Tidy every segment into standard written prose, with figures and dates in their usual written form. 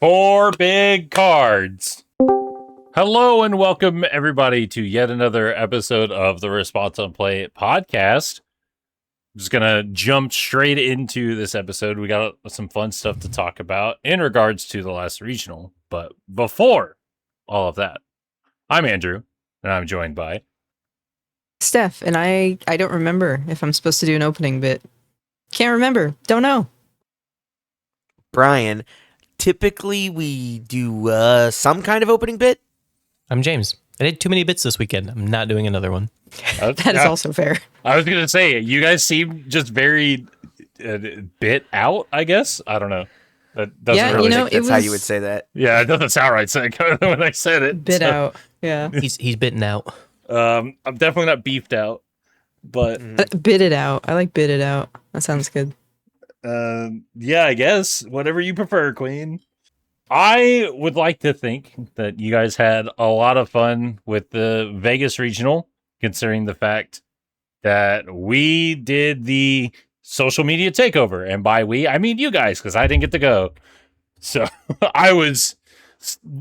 4 big cards. Hello and welcome everybody to yet another episode of the Response on Play podcast. I'm just gonna jump straight into this episode. We got some fun stuff to talk about in regards to the last regional. But before all of that, I'm Andrew, and I'm joined by Steph, and I don't remember if I'm supposed to do an opening bit. Can't remember. Don't know. Bryan. Typically, we do some kind of opening bit. I'm James. I did too many bits this weekend. I'm not doing another one. That is also fair. I was going to say, you guys seem just very bit out, I guess. I don't know. That doesn't really think that's how you would say that. Yeah, it doesn't sound right when I said it. Bit out. Yeah. He's bitten out. I'm definitely not beefed out, but bit it out. I like bit it out. That sounds good. Yeah, I guess whatever you prefer, Queen. I would like to think that you guys had a lot of fun with the Vegas regional, considering the fact that we did the social media takeover, and by we I mean you guys, because I didn't get to go. So I was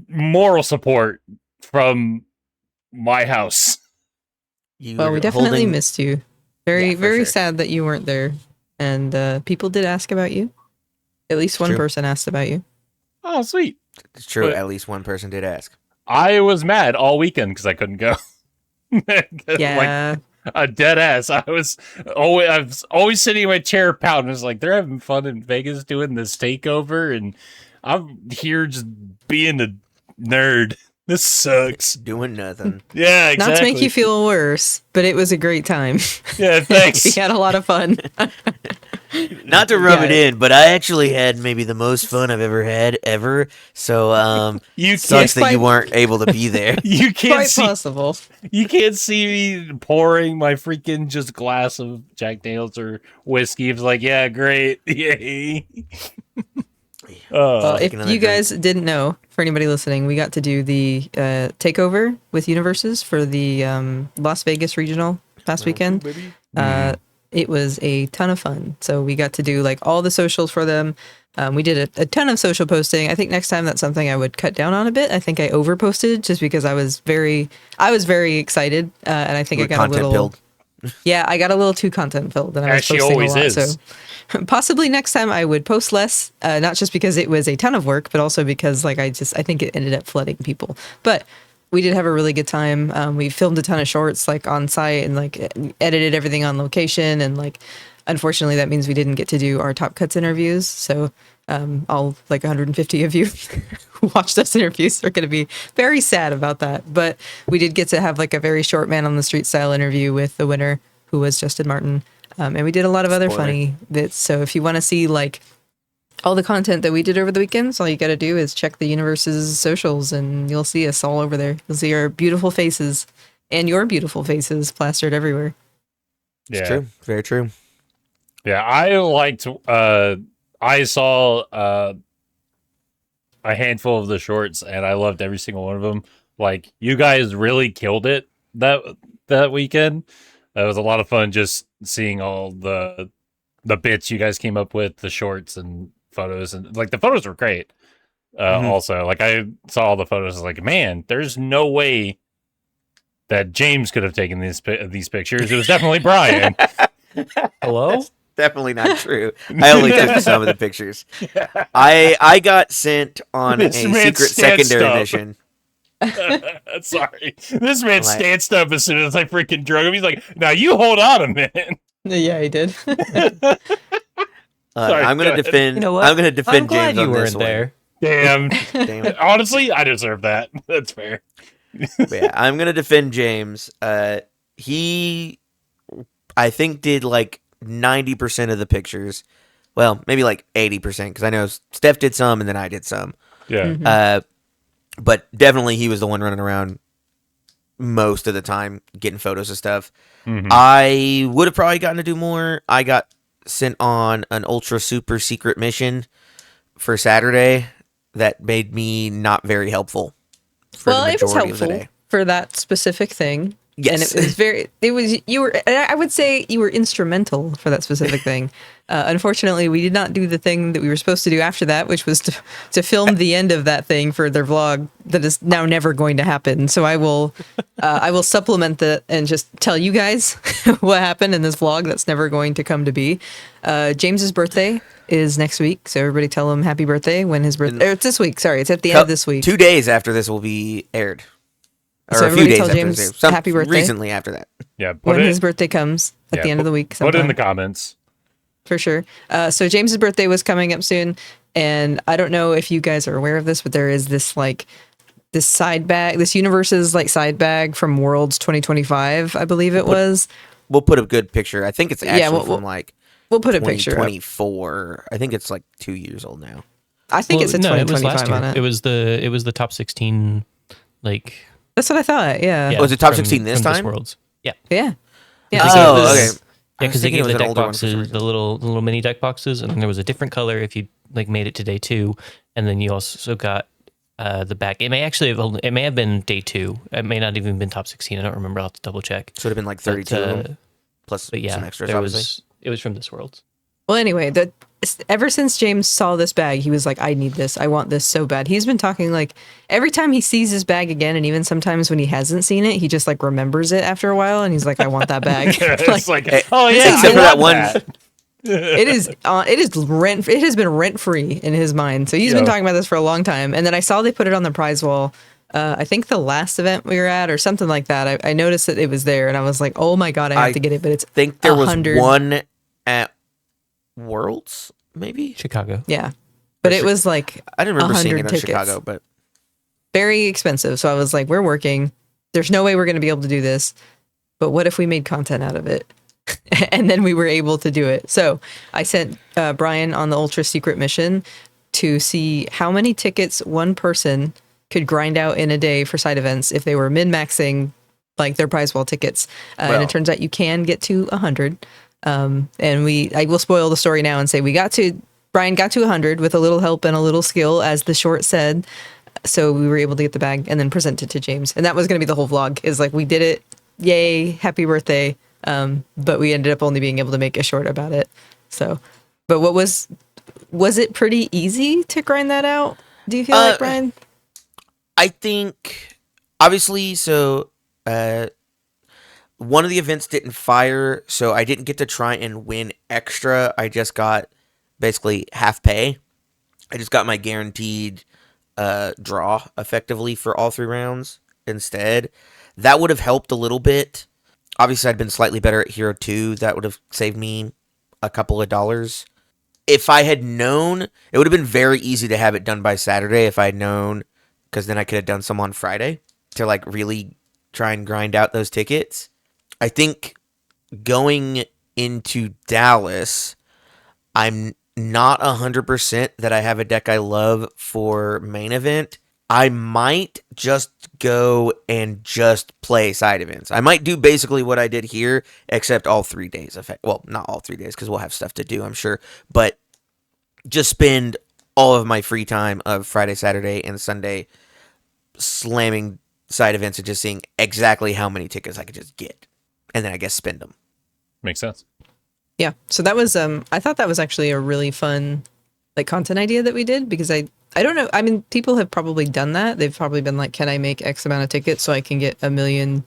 moral support from my house. Well, we definitely missed you. Very sure. sad that you weren't there. And people did ask about you. At least one person asked about you. Oh, sweet. It's true. But at least one person did ask. I was mad all weekend because I couldn't go. Yeah. Like a dead ass. I was always sitting in my chair pouting. I was like, they're having fun in Vegas doing this takeover, and I'm here just being a nerd. This sucks. Doing nothing. Yeah, exactly. Not to make you feel worse, but it was a great time. Yeah, thanks. We had a lot of fun. Not to rub it in, but I actually had maybe the most fun I've ever had ever. So you sucks that you weren't able to be there. You can't Quite see. possible. You can't see me pouring my freaking just glass of Jack Daniels or whiskey. It's like, yeah, great, yay. Well, if you guys didn't know, for anybody listening, we got to do the takeover with Universus for the Las Vegas regional last weekend. It was a ton of fun. So we got to do like all the socials for them. We did a ton of social posting. I think next time that's something I would cut down on a bit. I think I over posted just because I was very excited, and I think I got a little filled. Yeah, I got a little too content filled, and I was posting always a lot. is. So possibly next time I would post less, not just because it was a ton of work, but also because like I think it ended up flooding people. But we did have a really good time. We filmed a ton of shorts like on site and like edited everything on location, and like unfortunately that means we didn't get to do our Top Cuts interviews. So all like 150 of you who watched those interviews are going to be very sad about that. But we did get to have like a very short man on the street style interview with the winner, who was Justin Martin. And we did a lot of other funny bits. So if you want to see like all the content that we did over the weekends, all you got to do is check the Universus socials and you'll see us all over there. You'll see our beautiful faces and your beautiful faces plastered everywhere. Yeah. It's true. Very true. Yeah, I liked. I saw a handful of the shorts, and I loved every single one of them. Like, you guys really killed it that weekend. It was a lot of fun just seeing all the bits you guys came up with, the shorts and photos, and like the photos were great. Also, like I saw all the photos, I was like, man, there's no way that James could have taken these pictures. It was definitely Bryan. Hello? Definitely not true. I only took some of the pictures. I got sent on a secret secondary mission. Sorry. This man stanced up as soon as I freaking drug him. He's like, now you hold on a minute. Yeah, he did. Sorry, I'm going to defend. You know what? I'm going to defend I'm glad James you on this weren't one. there. Damn. Damn. Honestly, I deserve that. That's fair. But yeah, I'm going to defend James. He, I think, did like 90% of the pictures. Well, maybe like 80%, because I know Steph did some and then I did some. Yeah. But definitely he was the one running around most of the time getting photos of stuff. Mm-hmm. I would have probably gotten to do more. I got sent on an ultra super secret mission for Saturday that made me not very helpful for the Well, it was majority of the helpful day. for that specific thing. Yes. And I would say you were instrumental for that specific thing. Unfortunately, we did not do the thing that we were supposed to do after that, which was to film the end of that thing for their vlog that is now never going to happen. So I will supplement that and just tell you guys what happened in this vlog that's never going to come to be. James's birthday is next week, so everybody tell him happy birthday when his birthday. It's this week. Sorry, it's at the end of this week. 2 days after this will be aired. Or So a few everybody days tell after James this. happy birthday. Recently after that. Yeah, When his birthday comes at the end of the week. Put it in sometime. the comments. For sure. So James's birthday was coming up soon, and I don't know if you guys are aware of this, but there is this side bag, this Universus side bag from Worlds 2025, I believe it was. We'll put a good picture. I think it's actually from We'll put a picture up. 2024. I think it's 2 years old now. I think it said it was 2025 last year. on it. It was the top 16. That's what I thought. Yeah. Was it top from- 16 this from time? Worlds. Yeah. Yeah. Oh, okay. Yeah, because they gave the an deck older one for some boxes, reason. the little mini deck boxes, and then there was a different color if you made it to day 2, and then you also got the back. It may have been day 2. It may not even been top 16. I don't remember. I'll have to double check. So it would have been 32 of them, plus But yeah, some extras, obviously. it was from this Worlds. Well, anyway, ever since James saw this bag, he was like, I need this. I want this so bad. He's been talking every time he sees his bag again, and even sometimes when he hasn't seen it, he just remembers it after a while, and he's like, I want that bag. It's Hey, oh yeah, except for that one. It has been rent free in his mind. So he's been talking about this for a long time. And then I saw they put it on the prize wall. I think the last event we were at or something like that. I noticed that it was there, and I was like, oh my god, I have to get it. But it's I think there was 100. one at Worlds, maybe? Chicago. Yeah, but it was I didn't remember seeing it in tickets. Chicago, but Very expensive. So I was like, we're working. There's no way we're going to be able to do this. But what if we made content out of it? And then we were able to do it. So I sent Bryan on the ultra secret mission to see how many tickets one person could grind out in a day for side events if they were min-maxing their prize wall tickets. And it turns out you can get to 100. And I will spoil the story now and say Bryan got to 100 with a little help and a little skill, as the short said. So we were able to get the bag and then present it to James. And that was going to be the whole vlog, is we did it. Yay. Happy birthday. But we ended up only being able to make a short about it. So, but was it pretty easy to grind that out? Do you feel like, Bryan? I think, obviously, so one of the events didn't fire, so I didn't get to try and win extra. I just got basically half pay. I just got my guaranteed draw effectively for all 3 rounds instead. That would have helped a little bit. Obviously, I'd been slightly better at Hero 2. That would have saved me a couple of dollars. If I had known, it would have been very easy to have it done by Saturday if I had known, because then I could have done some on Friday to really try and grind out those tickets. I think going into Dallas, I'm not 100% that I have a deck I love for main event. I might just go and just play side events. I might do basically what I did here, except all 3 days. Well, not all 3 days, because we'll have stuff to do, I'm sure. But just spend all of my free time of Friday, Saturday, and Sunday slamming side events and just seeing exactly how many tickets I could just get. And then I guess spend them. Makes sense. Yeah. So that was, I thought that was actually a really fun, content idea that we did, because I don't know. I mean, people have probably done that. They've probably been like, can I make X amount of tickets so I can get 1 million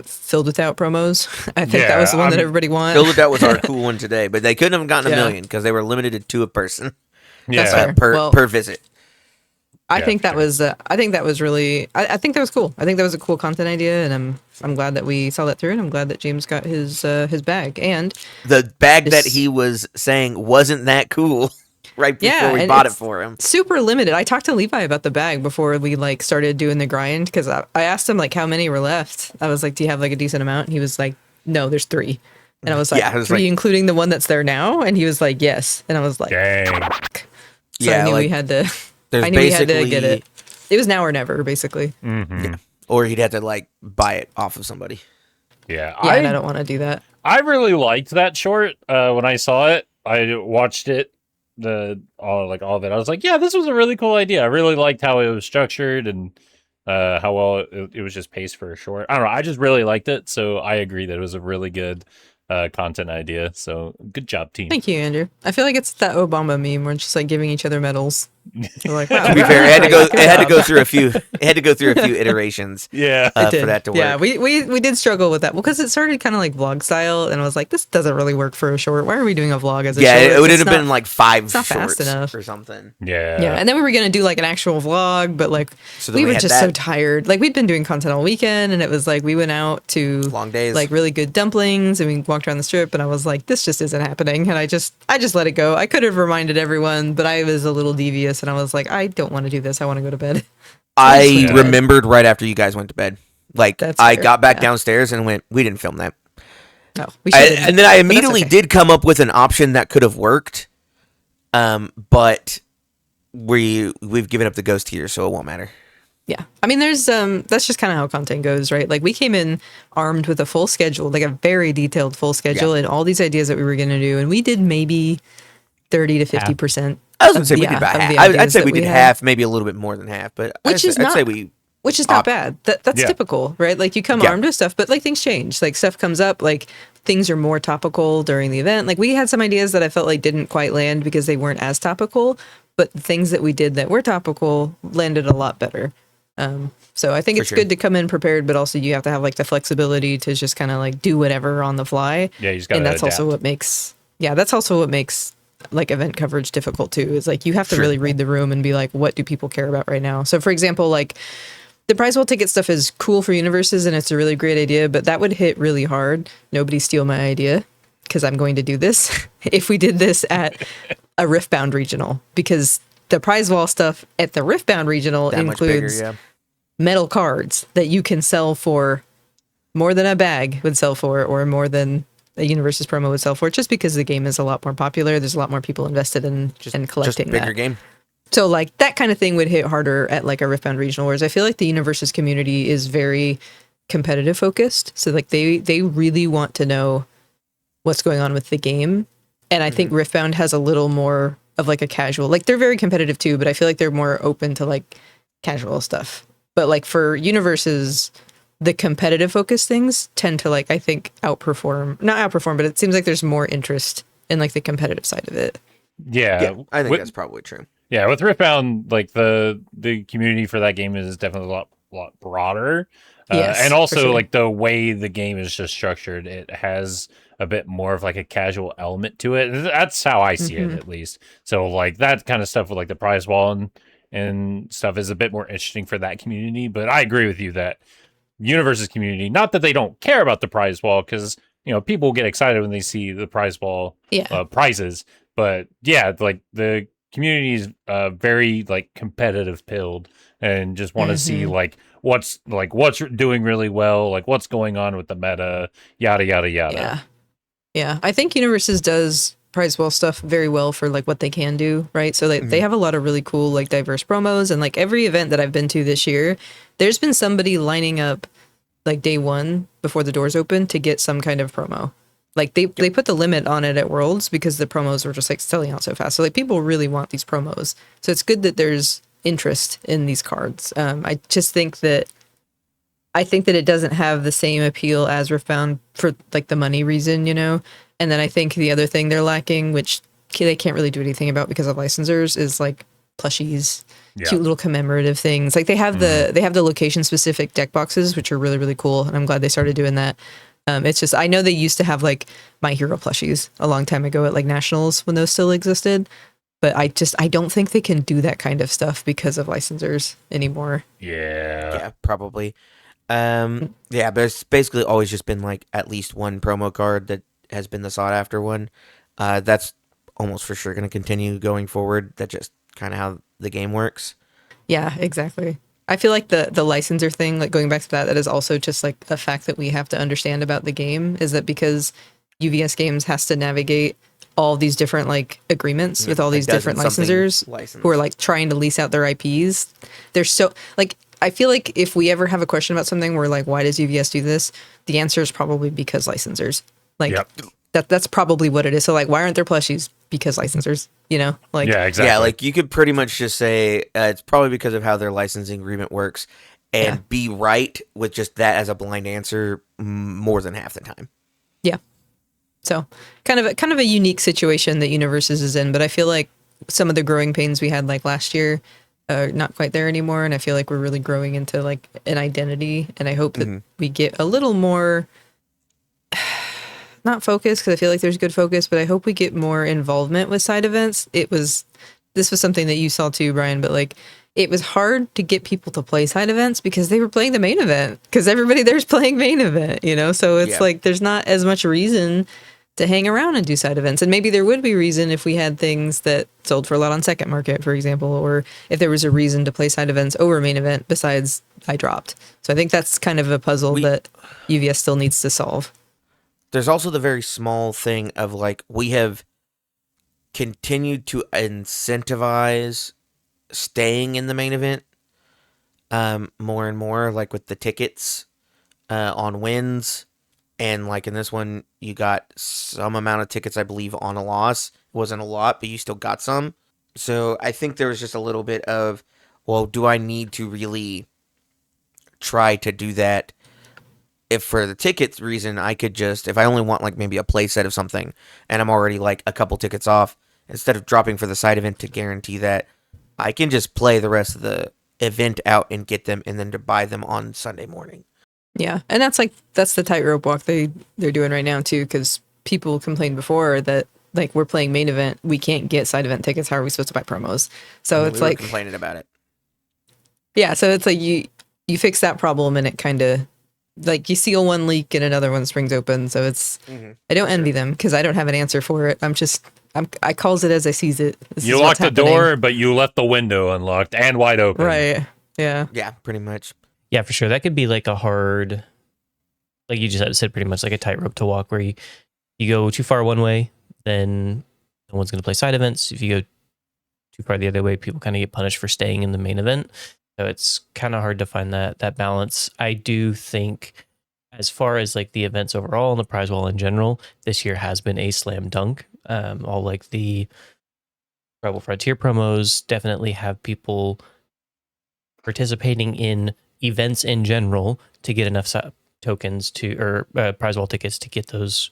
filled without promos? I think that was the one that everybody wanted. Filled without was our cool one today, but they couldn't have gotten 1 Yeah. million because they were limited to 2 a person That's Yeah. fair. per visit. I think that was really, I think that was cool. I think that was a cool content idea, and I'm glad that we saw that through, and I'm glad that James got his bag. And The bag that This- he was saying wasn't that cool right before we and bought it it's for him. super limited. I talked to Levi about the bag before we started doing the grind, because I asked him how many were left. I was like, do you have a decent amount? And he was like, no, there's 3. And I was like, Yeah, I was 3 like- including the one that's there now? And he was like, yes. And I was like, Dang. fuck. So Yeah, I knew we had to. There's I knew we had basically, to get it. It was now or never, basically. Mm-hmm. or he'd have to buy it off of somebody. Yeah. Yeah, and I don't want to do that. I really liked that short. When I saw it, I watched it, all of it. I was like, yeah, this was a really cool idea. I really liked how it was structured, and how well it was just paced for a short. I don't know. I just really liked it, so I agree that it was a really good content idea. So good job, team. Thank you, Andrew. I feel like it's that Obama meme where it's just like giving each other medals. We're like, wow. To be fair, it had to go through a few. It had to go through a few iterations. Yeah, It for that to work. Yeah, we did struggle with that because it started kind of like vlog style, and I was like, this doesn't really work for a short. Why are we doing a vlog as a short? It would It's have been like 5 it's not fast shorts enough. or something. yeah. And then we were gonna do like an actual vlog, but like So then we we were had just so that. tired. Like we'd been doing content all weekend, and it was like we went out to Long days. like really good dumplings, and we walked around the strip, and I was like, this just isn't happening, and I just let it go. I could have reminded everyone, but I was a little devious, and I was like, I don't want to do this. I want to go to bed. I Yeah. remembered right after you guys went to bed. Like That's I fair, got back yeah. downstairs and went, we didn't film that. No, we should. And then I immediately did come up with an option that could have worked. But we've given up the ghost here, so it won't matter. Yeah. I mean, there's that's just kind of how content goes, right? Like we came in armed with a full schedule, like a very detailed full schedule and all these ideas that we were going to do, and we did maybe 30 to 50%. I was gonna say we did about half. I'd say we did half, maybe a little bit more than half, but Which is I'd not- say we. Which is not bad. That's Yeah. typical, right? Like you come Yeah. armed with stuff, but like things change. Like stuff comes up, like things are more topical during the event. Like we had some ideas that I felt like didn't quite land because they weren't as topical, but the things that we did that were topical landed a lot better. So I think For it's sure. good to come in prepared, but also you have to have like the flexibility to just kind of like do whatever on the fly. Yeah, you just gotta And that's also adapt. what makes like event coverage difficult too, is like you have to Sure. really read the room and be like, what do people care about right now? So for example, like the prize wall ticket stuff is cool for Universes and it's a really great idea, but that would hit really hard. Nobody steal my idea because I'm going to do this if we did this at a Riftbound regional, because the prize wall stuff at the Riftbound regional That much bigger, includes yeah. metal cards that you can sell for more than a bag would sell for, or more than a Universus promo would sell for, just because the game is a lot more popular. There's a lot more people invested in and collecting Just bigger that. game. So like that kind of thing would hit harder at like a Riftbound regional, whereas I feel like the Universus community is very competitive focused. So like they really want to know what's going on with the game. And I think Riftbound has a little more of like a casual, like they're very competitive too, but I feel like they're more open to like casual stuff. But like for Universes, the competitive focused things tend to like, I think not outperform, but it seems like there's more interest in like the competitive side of it. Yeah, I think with, that's probably true. yeah. With Riftbound, like the community for that game is definitely a lot broader. Yes, and for also sure. like the way the game is just structured, it has a bit more of like a casual element to it. That's how I see it, at least. So like that kind of stuff with like the prize wall and stuff is a bit more interesting for that community. But I agree with you that Universus community, not that they don't care about the prize wall, because people get excited when they see the prize wall prizes, but yeah, like the community is very like competitive pilled and just want to see like what's doing really well, like what's going on with the meta, yada yada yada. Yeah, I think Universus does prize wall stuff very well for like what they can do, right? So they have a lot of really cool like diverse promos, and like every event that I've been to this year, there's been somebody lining up like day one before the doors open to get some kind of promo. Like they put the limit on it at Worlds because the promos were just like selling out so fast. So like people really want these promos. So it's good that there's interest in these cards. I just think that it doesn't have the same appeal as Riftbound for like the money reason, And then I think the other thing they're lacking, which they can't really do anything about because of licensors, is like plushies, cute little commemorative things. Like they have the location specific deck boxes, which are really, really cool. And I'm glad they started doing that. It's just, I know they used to have like My Hero plushies a long time ago at like Nationals when those still existed. But I don't think they can do that kind of stuff because of licensors anymore. Yeah, probably. But it's basically always just been like at least one promo card that has been the sought after one. That's almost for sure going to continue going forward. That's just kind of how the game works. Yeah, exactly. I feel like the licensor thing, like going back to that is also just like a fact that we have to understand about the game, is that because UVS Games has to navigate all these different like agreements with all these different licensors who are like trying to lease out their IPs. They're so like, I feel like if we ever have a question about something, we're like, why does UVS do this? The answer is probably because licensors. Like that's probably what it is. So like, why aren't there plushies? Because licensors, Like yeah, exactly. Yeah, like you could pretty much just say it's probably because of how their licensing agreement works. and Yeah. be right with just that as a blind answer more than half the time. Yeah. So kind of a unique situation that Universus is in, but I feel like some of the growing pains we had like last year are not quite there anymore, and I feel like we're really growing into like an identity, and I hope that we get a little more not focused, because I feel like there's good focus, but I hope we get more involvement with side events. This was something that you saw too, Bryan, but like it was hard to get people to play side events because they were playing the main event, because everybody there's playing main event, you know? So it's like there's not as much reason to hang around and do side events. And maybe there would be reason if we had things that sold for a lot on second market, for example, or if there was a reason to play side events over main event besides I dropped. So I think that's kind of a puzzle that UVS still needs to solve. There's also the very small thing of like we have continued to incentivize staying in the main event more and more, like with the tickets on wins. And like in this one, you got some amount of tickets, I believe, on a loss. It wasn't a lot, but you still got some. So I think there was just a little bit of, well, do I need to really try to do that? If for the tickets reason, I could just, if I only want like maybe a play set of something and I'm already like a couple tickets off, instead of dropping for the side event to guarantee that, I can just play the rest of the event out and get them and then to buy them on Sunday morning. Yeah, and that's the tightrope walk they're doing right now too, because people complained before that like we're playing main event, we can't get side event tickets. How are we supposed to buy promos? So it's we were like complaining about it. Yeah, so it's like you fix that problem and it kind of like you seal one leak and another one springs open. So it's I don't envy them because I don't have an answer for it. I calls it as I sees it. You locked the door, but you left the window unlocked and wide open. Right. Yeah. Yeah, pretty much. Yeah, for sure. That could be like a hard, like you just said, pretty much like a tightrope to walk where you go too far one way, then no one's going to play side events. If you go too far the other way, people kind of get punished for staying in the main event. So it's kind of hard to find that balance. I do think as far as like the events overall and the prize wall in general, this year has been a slam dunk. All like the Rebel Frontier promos definitely have people participating in events in general to get enough tokens or prize wall tickets to get those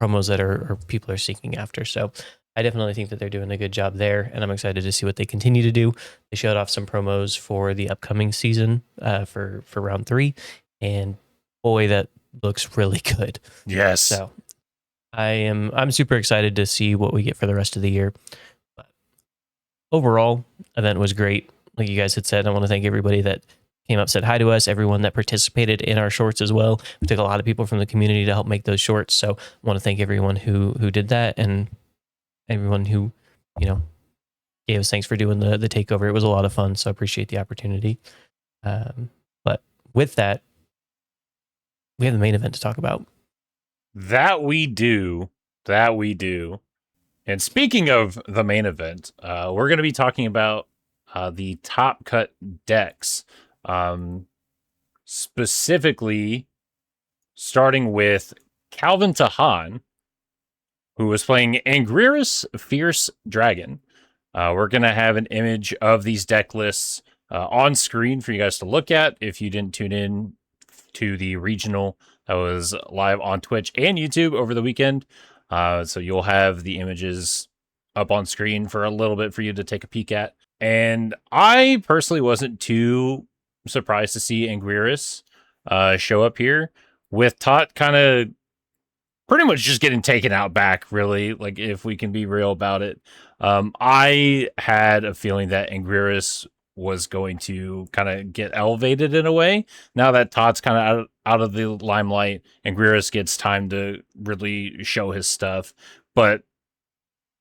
promos that are people are seeking after. So I definitely think that they're doing a good job there, and I'm excited to see what they continue to do. They showed off some promos for the upcoming season for round 3, and boy, that looks really good. Yes. So I'm super excited to see what we get for the rest of the year. But overall, event was great. Like you guys had said, I want to thank everybody that came up, said hi to us, everyone that participated in our shorts as well. We took a lot of people from the community to help make those shorts. So I want to thank everyone who did that and everyone who, gave us thanks for doing the takeover. It was a lot of fun. So I appreciate the opportunity. But with that, we have the main event to talk about. That we do. And speaking of the main event, we're going to be talking about the top cut decks. Specifically, starting with Calvin Tahan, who was playing Anguirus Fierce Dragon. We're going to have an image of these deck lists on screen for you guys to look at if you didn't tune in to the regional that was live on Twitch and YouTube over the weekend. So you'll have the images up on screen for a little bit for you to take a peek at. And I personally wasn't too surprised to see Anguirus show up here, with Tot kind of pretty much just getting taken out back, really, like if we can be real about it. I had a feeling that Anguirus was going to kind of get elevated in a way. Now that Tot's kind of out of the limelight, Anguirus gets time to really show his stuff. But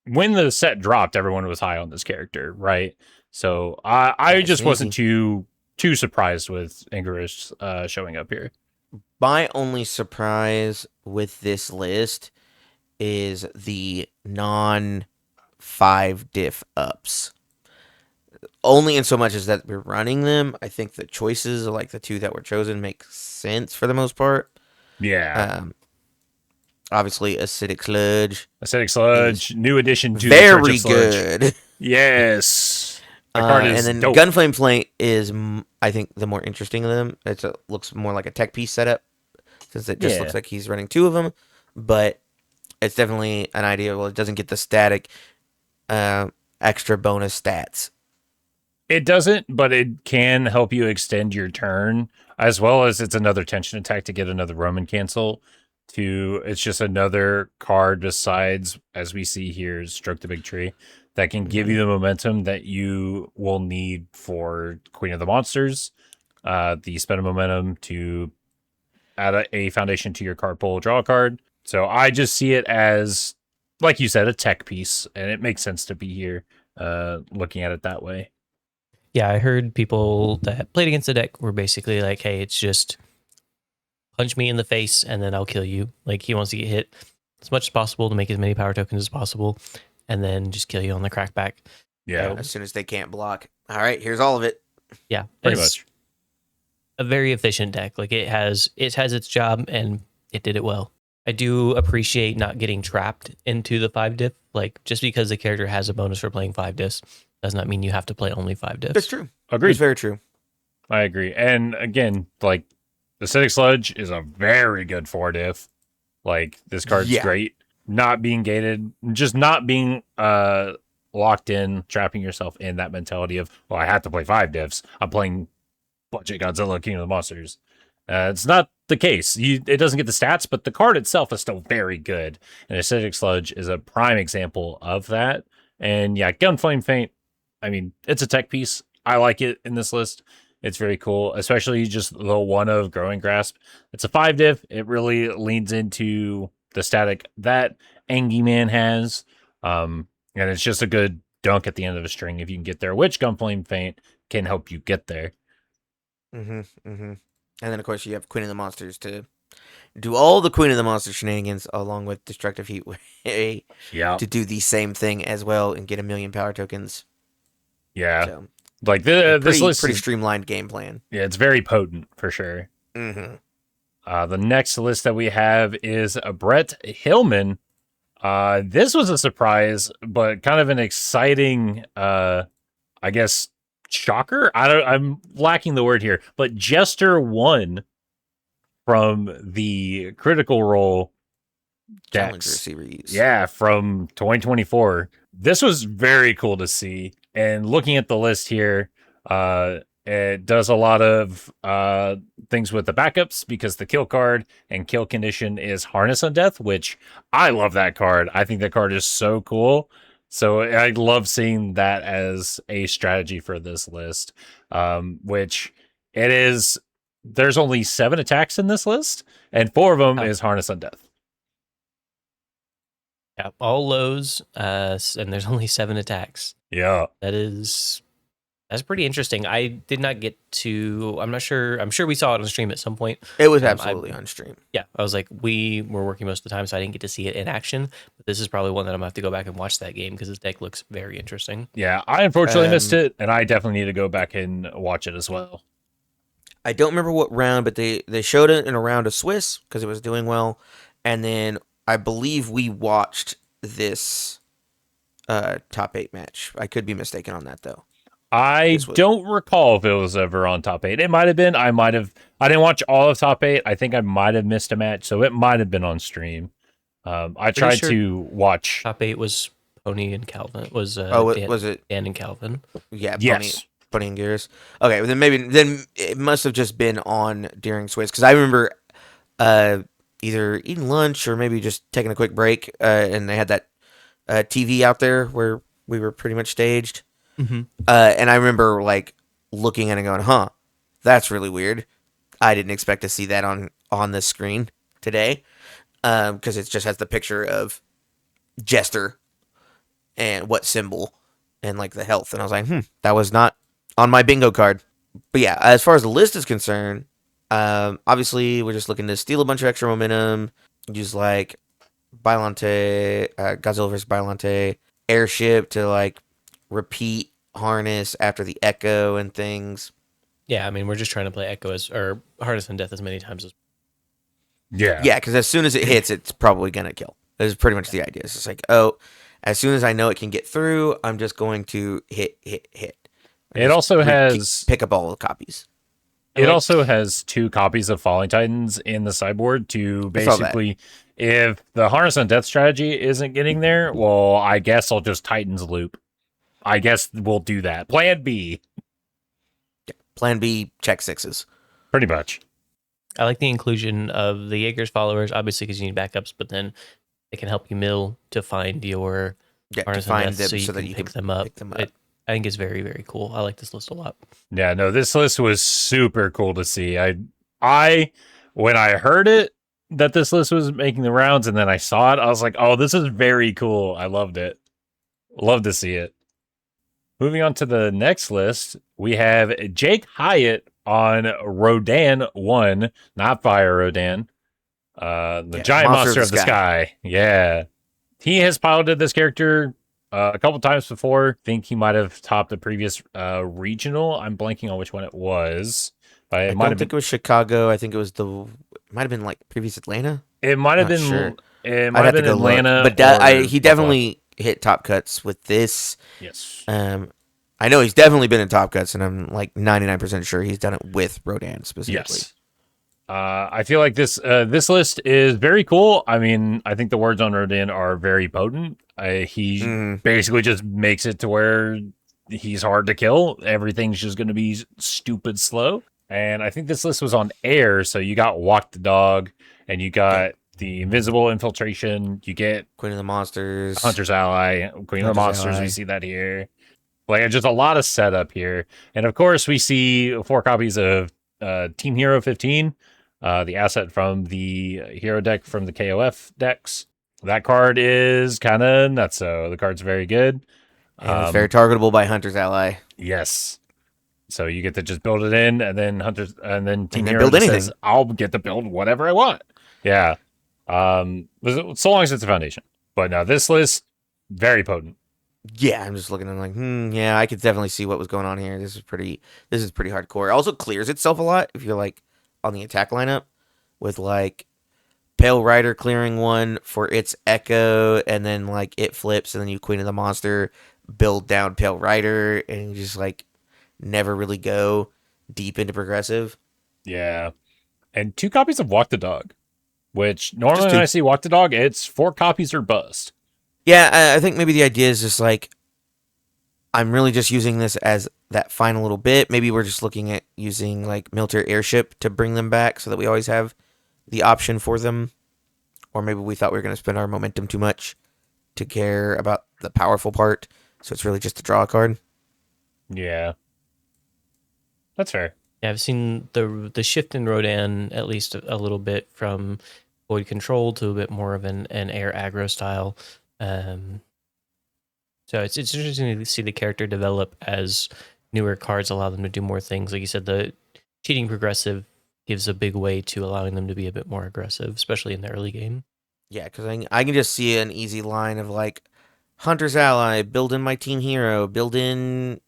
when the set dropped, everyone was high on this character, right? So I just wasn't too surprised with Anguirus showing up here. My only surprise with this list is the non-5 diff ups. Only in so much as that we're running them. I think the choices, like the 2 that were chosen, make sense for the most part. Yeah. Obviously, Acidic Sludge. New addition to very the Church of Sludge. good. Yes. The card is and then dope. Gunflame Flame is, I think, the more interesting of them. Looks more like a tech piece setup, since it just looks like he's running 2 of them. But it's definitely an idea. Well, it doesn't get the static extra bonus stats. It doesn't, but it can help you extend your turn, as well as it's another tension attack to get another Roman cancel. It's just another card besides, as we see here, Stroke the Big Tree, that can give you the momentum that you will need for Queen of the Monsters. The spend of momentum to add a foundation to your card pool, draw a card. So I just see it as, like you said, a tech piece, and it makes sense to be here looking at it that way. Yeah, I heard people that played against the deck were basically like, hey, it's just punch me in the face and then I'll kill you. Like, he wants to get hit as much as possible to make as many power tokens as possible and then just kill you on the crackback. Yeah. As soon as they can't block. All right, here's all of it. Yeah, pretty much. A very efficient deck. Like, it has its job and it did it well. I do appreciate not getting trapped into the 5 diff. Like, just because the character has a bonus for playing 5 diffs does not mean you have to play only 5 diffs. That's true. Agreed. It's very true. I agree. And again, like, Acidic Sludge is a very good 4 diff. Like, this card's great. Not being gated, just not being locked in, trapping yourself in that mentality of, well, I have to play 5 diffs. I'm playing Budget Godzilla, King of the Monsters. It's not the case. It doesn't get the stats, but the card itself is still very good. And Acidic Sludge is a prime example of that. And yeah, Gunflame Feint, I mean, it's a tech piece. I like it in this list. It's very cool, especially just the one of Growing Grasp. It's a 5 diff. It really leans into the static that Angie Man has. And it's just a good dunk at the end of a string if you can get there, which Gunflame Feint can help you get there. And then, of course, you have Queen of the Monsters to do all the Queen of the Monsters shenanigans along with Destructive Heat Wave to do the same thing as well and get 1,000,000 power tokens. Yeah. So, like this list pretty is streamlined game plan. Yeah, it's very potent for sure. The next list that we have is Brett Hillmann. This was a surprise, but kind of an exciting, I guess, shocker. I'm lacking the word here, but Jester won from the Critical Role Challenger decks. series. Yeah, from 2024. This was very cool to see. And looking at the list here, it does a lot of things with the backups because the kill card and kill condition is Harness on Death, which I love that card. I think that card is so cool. So I love seeing that as a strategy for this list, which it is. There's only 7 attacks in this list, and 4 of them is Harness on Death. Yeah, all lows, and there's only 7 attacks. Yeah, that's pretty interesting. I did not get to. I'm not sure. I'm sure we saw it on stream at some point. It was absolutely on stream. Yeah, I was like, we were working most of the time, so I didn't get to see it in action. But this is probably one that I'm gonna have to go back and watch that game because this deck looks very interesting. Yeah, I unfortunately missed it, and I definitely need to go back and watch it as well. I don't remember what round, but they showed it in a round of Swiss because it was doing well, and then I believe we watched this top 8 match. I could be mistaken on that though. I don't recall if it was ever on top 8. It might have been. I didn't watch all of top 8. I think I might have missed a match, so it might have been on stream. I tried to watch. Top 8 was Pony and Calvin. Was it Dan and Calvin? Yeah. Yes. Pony and Anguirus. Okay, well then it must have just been on during Swiss because I remember either eating lunch or maybe just taking a quick break, and they had that TV out there where we were pretty much staged. And I remember like looking at it and going, "Huh, that's really weird. I didn't expect to see that on the screen today," because it just has the picture of Jester and what symbol and like the health, and I was like, that was not on my bingo card. But yeah, as far as the list is concerned, obviously we're just looking to steal a bunch of extra momentum, use like Bylante, Godzilla vs. Bylante, Airship to like repeat Harness after the Echo and things. Yeah, I mean, we're just trying to play Echo or Harness on Death as many times as. Yeah, because as soon as it hits, it's probably gonna kill. That's pretty much the idea. It's just like, as soon as I know it can get through, I'm just going to hit. Or It just also has pick up all the copies. it also has 2 copies of Falling Titans in the sideboard to I saw that. basically, if the Harness on Death strategy isn't getting there, well, I guess I'll just Titans loop. I guess we'll do that. Plan B, Plan B, check 6s. pretty much. I like the inclusion of the Jaeger's followers, obviously because you need backups, but then it can help you mill to find your Yeah, to Harness on find Death them so you so that can you pick can them up. pick them up. I think it's very, very cool. I like this list a lot. Yeah, no, this list was super cool to see. I when I heard it that this list was making the rounds and then I saw it, I was like, "Oh, this is very cool." I loved it. Love to see it. Moving on to the next list, we have Jake Hyatt on Rodan 1, not Fire Rodan. The giant monster of the sky. Yeah. He has piloted this character a couple times before. Think he might have topped the previous regional. I'm blanking on which one it was. But I don't think it was Chicago. I think it was it might have been like previous Atlanta. It might have Not been. sure. It might have been go Atlanta. Look. But he definitely hit top cuts with this. Yes. I know he's definitely been in top cuts, and I'm like 99% sure he's done it with Rodan specifically. Yes. I feel like this list is very cool. I mean, I think the words on Rodan are very potent. He basically just makes it to where he's hard to kill. Everything's just going to be stupid slow. And I think this list was on air, so you got Walk the Dog, and you got the Invisible Infiltration. You get Queen of the Monsters, Hunter's Ally, Queen of the Monsters. We see that here. Like, just a lot of setup here. And of course, we see 4 copies of Team Hero 15, the asset from the hero deck from the KOF decks. That card is kind of nuts, so the card's very good. And it's very targetable by Hunter's Ally. Yes. So you get to just build it in, and then Team Hero build anything. says, I'll get to build whatever I want. Yeah. So long as it's a foundation. But no, this list, very potent. Yeah, I'm just looking and like, yeah, I could definitely see what was going on here. This is pretty hardcore. It also clears itself a lot if you're like on the attack lineup with like Pale Rider clearing one for its Echo, and then like it flips, and then you Queen of the Monster, build down Pale Rider, and you just like never really go deep into progressive. Yeah. And 2 copies of Walk the Dog, which normally when I see Walk the Dog, it's 4 copies or bust. Yeah, I think maybe the idea is just like, I'm really just using this as that final little bit. Maybe we're just looking at using like military airship to bring them back so that we always have the option for them. Or maybe we thought we were going to spend our momentum too much to care about the powerful part. So it's really just to draw a card. Yeah. That's fair. Yeah, I've seen the shift in Rodan at least a little bit from void control to a bit more of an air aggro style. So it's interesting to see the character develop as newer cards allow them to do more things. Like you said, the cheating progressive gives a big way to allowing them to be a bit more aggressive, especially in the early game. Yeah, because I can just see an easy line of like, Hunter's Ally, build in my team hero, build in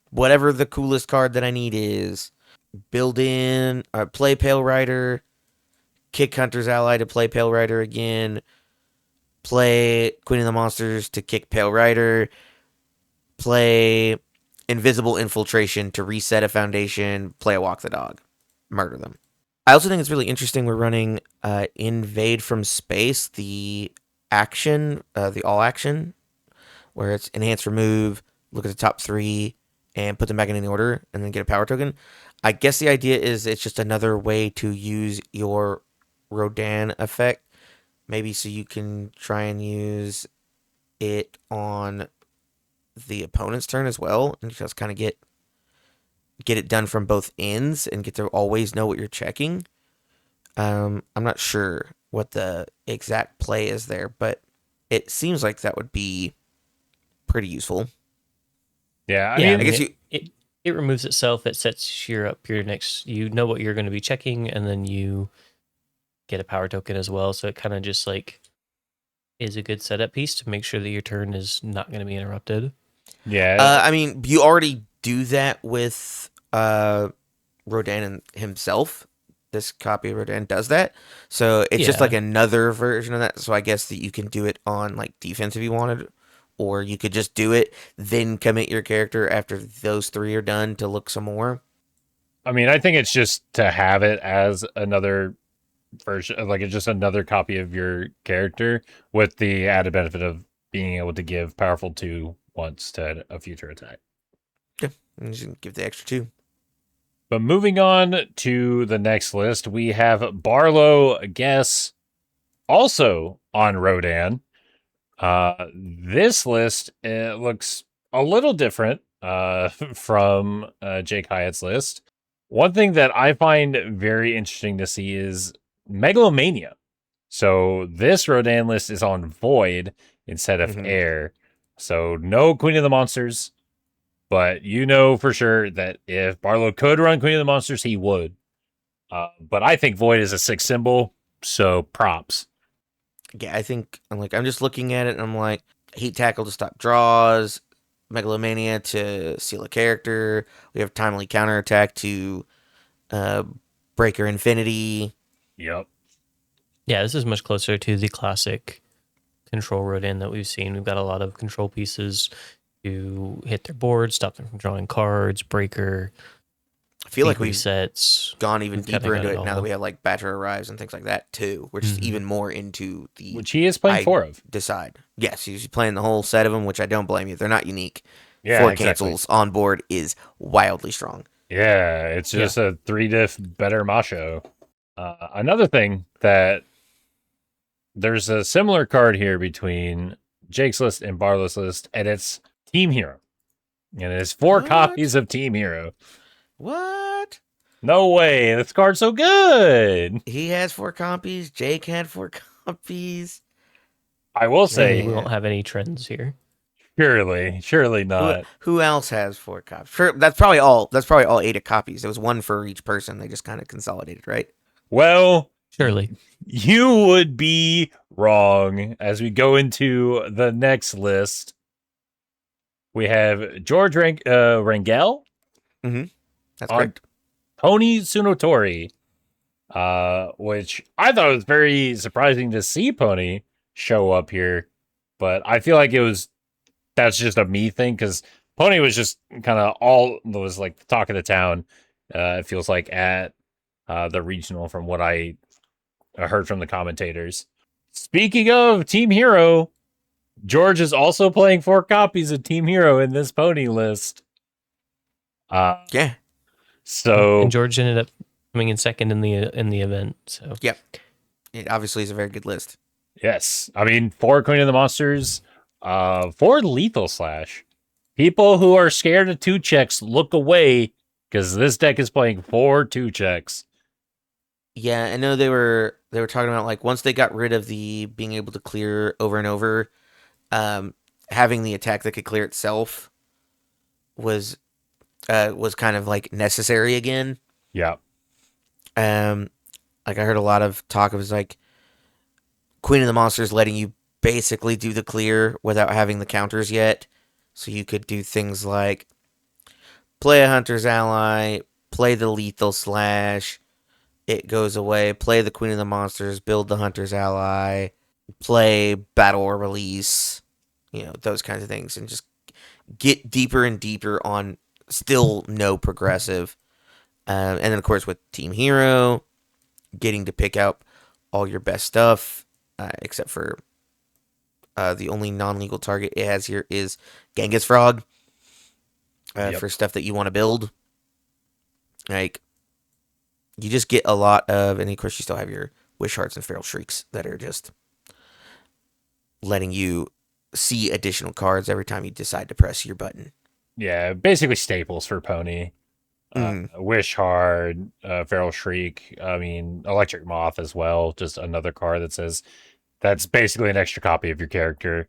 whatever the coolest card that I need is, build in, play Pale Rider, kick Hunter's Ally to play Pale Rider again, play Queen of the Monsters to kick Pale Rider, play Invisible Infiltration to reset a foundation, play a Walk the Dog, murder them. I also think it's really interesting we're running Invade from Space, the action, the all action, where it's enhance, remove, look at the top 3, and put them back in any order, and then get a power token. I guess the idea is it's just another way to use your Rodan effect, maybe so you can try and use it on the opponent's turn as well, and just kind of get it done from both ends and get to always know what you're checking. I'm not sure what the exact play is there, but it seems like that would be pretty useful. Yeah, I mean, I guess it removes itself. It sets your next. You know what you're going to be checking, and then you get a power token as well. So it kind of just like is a good setup piece to make sure that your turn is not going to be interrupted. Yeah, I mean, you already do that with Rodan himself. This copy of Rodan does that, so it's just like another version of that. So I guess that you can do it on like defense if you wanted, or you could just do it, then commit your character after those 3 are done to look some more. I mean, I think it's just to have it as another version, like it's just another copy of your character with the added benefit of being able to give powerful 2 once to a future attack. Yeah, and you can give the extra 2. But moving on to the next list, we have Barlow, guess, also on Rodan. This list looks a little different from Jake Hyatt's list. One thing that I find very interesting to see is Megalomania. So this Rodan list is on Void instead of Air. So no Queen of the Monsters. But you know for sure that if Barlow could run Queen of the Monsters, he would. But I think Void is a 6 symbol, so props. Yeah, I think I'm just looking at it and I'm like, Heat Tackle to stop draws, Megalomania to seal a character. We have Timely Counterattack to Breaker Infinity. Yep. Yeah, this is much closer to the classic control Rodan that we've seen. We've got a lot of control pieces to hit their board, stop them from drawing cards, breaker. I feel like we've resets. gone even We've kinda deeper got into it it now all. that we have like Batter Arrives and things like that too. We're just even more into the Which he is playing 4 of. decide. Yes, he's playing the whole set of them, which I don't blame you. They're not unique. Yeah, 4 exactly. cancels on board is wildly strong. Yeah, it's just a 3-diff better macho. Another thing that there's a similar card here between Jake's list and Barlow's list, and it's Team Hero. And it's 4 copies of Team Hero. What? No way, this card's so good. He has 4 copies. Jake had 4 copies. I will say, We won't have any trends here. surely not. Who else has 4 copies? Sure, that's probably all 8 copies. There was 1 for each person. They just kind of consolidated, right? Well, Surely. you would be wrong. As we go into the next list, we have George Rangel. That's on correct. Pony Tsunotori, which I thought was very surprising to see Pony show up here, but I feel like that's just a me thing because Pony was just kind of was like the talk of the town. It feels like at the regional from what I heard from the commentators. Speaking of Team Hero, George is also playing 4 copies of Team Hero in this Pony list. Yeah. So And George ended up coming in second in the event. So Yep. It obviously is a very good list. yes, I mean 4 Queen of the Monsters, 4 Lethal Slash. People who are scared of 2 checks look away because this deck is playing 4 2 checks. Yeah, I know they were talking about like once they got rid of the being able to clear over and over, having the attack that could clear itself was kind of like necessary again. Yeah. Like I heard a lot of talk of like Queen of the Monsters letting you basically do the clear without having the counters yet. So you could do things like play a Hunter's Ally, play the Lethal Slash, it goes away, play the Queen of the Monsters, build the Hunter's Ally, play Battle or Release, those kinds of things, and just get deeper and deeper on still no progressive. And then, of course, with Team Hero, getting to pick out all your best stuff, except for the only non-legal target it has here is Genghis Frog for stuff that you want to build. Like, you just get a lot of, and of course, you still have your Wish Hearts and Feral Shrieks that are just letting you see additional cards every time you decide to press your button. Yeah, basically staples for Pony. Wish Hard, Feral Shriek, I mean, Electric Moth as well. Just another card that says that's basically an extra copy of your character.